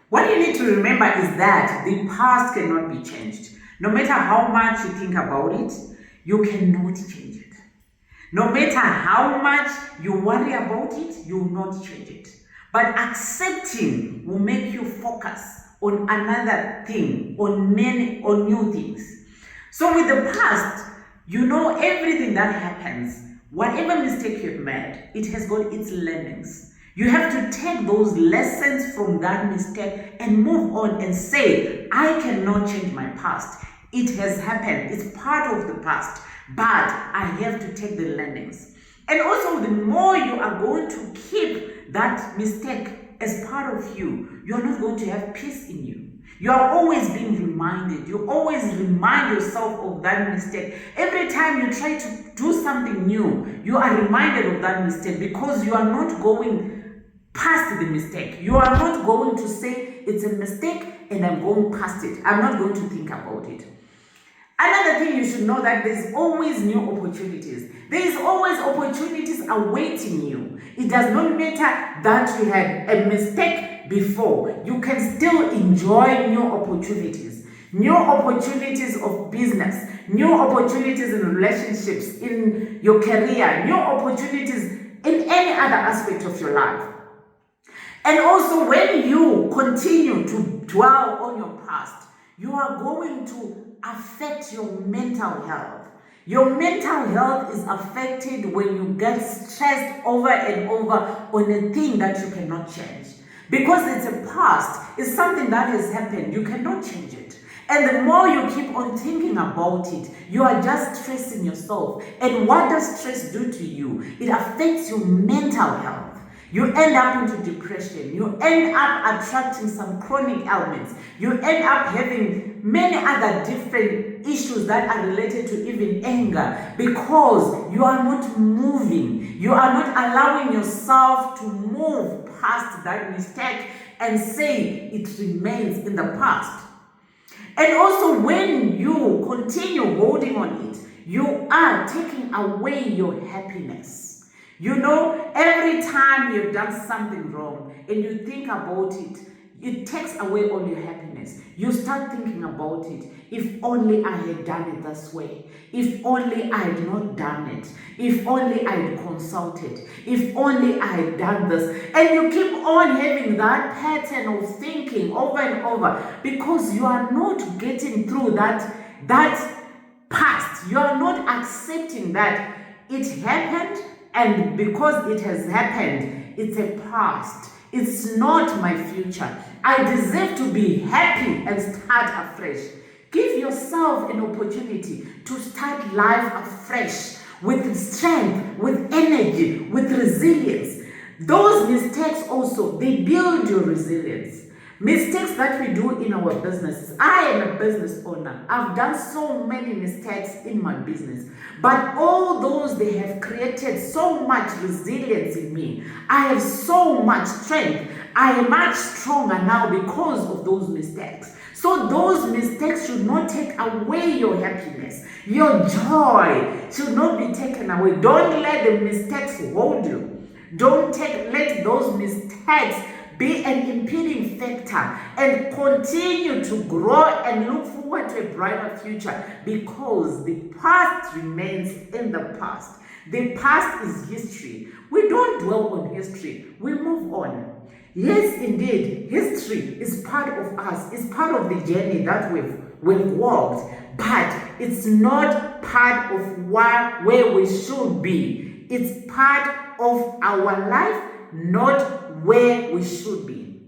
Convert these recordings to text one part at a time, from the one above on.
What you need to remember is that the past cannot be changed. No matter how much you think about it, you cannot change it. No matter how much you worry about it, you will not change it. But accepting will make you focus on another thing, on new things. So with the past, you know everything that happens, whatever mistake you've made, it has got its learnings. You have to take those lessons from that mistake and move on and say, I cannot change my past. It has happened. It's part of the past. But I have to take the learnings. And also, the more you are going to keep that mistake as part of you, you're not going to have peace in you. You are always being reminded. You always remind yourself of that mistake. Every time you try to do something new, you are reminded of that mistake because you are not going past the mistake. You are not going to say it's a mistake and I'm going past it. I'm not going to think about it. Another thing you should know that there's always new opportunities. There is always opportunities awaiting you. It does not matter that you had a mistake before. You can still enjoy new opportunities. New opportunities of business, new opportunities in relationships, in your career, new opportunities in any other aspect of your life. And also, when you continue to dwell on your past, you are going to affect your mental health. Your mental health is affected when you get stressed over and over on a thing that you cannot change. Because it's a past, it's something that has happened, you cannot change it. And the more you keep on thinking about it, you are just stressing yourself. And what does stress do to you? It affects your mental health. You end up into depression. You end up attracting some chronic ailments. You end up having many other different issues that are related to even anger because you are not moving. You are not allowing yourself to move past that mistake and say it remains in the past. And also, when you continue holding on it, you are taking away your happiness. You know, every time you've done something wrong and you think about it, it takes away all your happiness. You start thinking about it. If only I had done it this way. If only I had not done it. If only I had consulted. If only I had done this. And you keep on having that pattern of thinking over and over because you are not getting through that past. You are not accepting that it happened. And because it has happened, it's a past. It's not my future. I deserve to be happy and start afresh. Give yourself an opportunity to start life afresh with strength, with energy, with resilience. Those mistakes also, they build your resilience. Mistakes that we do in our businesses. I am a business owner. I've done so many mistakes in my business. But all those, they have created so much resilience in me. I have so much strength. I am much stronger now because of those mistakes. So those mistakes should not take away your happiness. Your joy should not be taken away. Don't let the mistakes hold you. Don't let those mistakes be an impeding factor, and continue to grow and look forward to a brighter future because the past remains in the past. The past is history. We don't dwell on history. We move on. Yes, indeed, history is part of us. It's part of the journey that we've walked, but it's not part of where we should be. It's part of our life, not where we should be.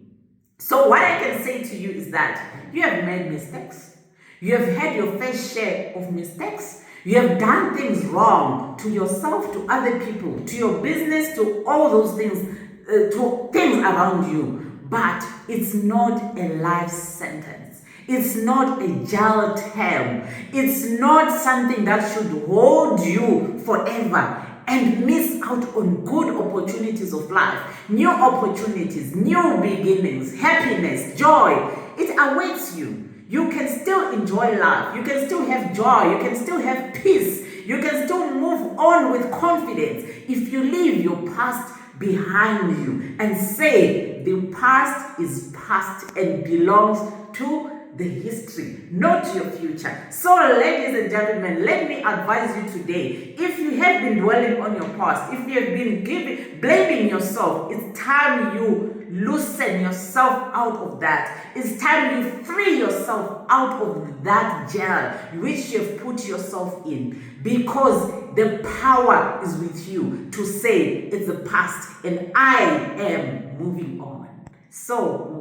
So what I can say to you is that you have made mistakes. You have had your fair share of mistakes. You have done things wrong to yourself, to other people, to your business, to all those things, to things around you. But it's not a life sentence. It's not a jail term. It's not something that should hold you forever and miss out on good opportunities of life, new opportunities, new beginnings, happiness, joy. It awaits you. You can still enjoy life. You can still have joy. You can still have peace. You can still move on with confidence if you leave your past behind you and say the past is past and belongs to the history, not your future. So, ladies and gentlemen, let me advise you today. If you have been dwelling on your past, if you have been blaming yourself, it's time you loosen yourself out of that. It's time you free yourself out of that jail which you've put yourself in, because the power is with you to say it's the past and I am moving on. So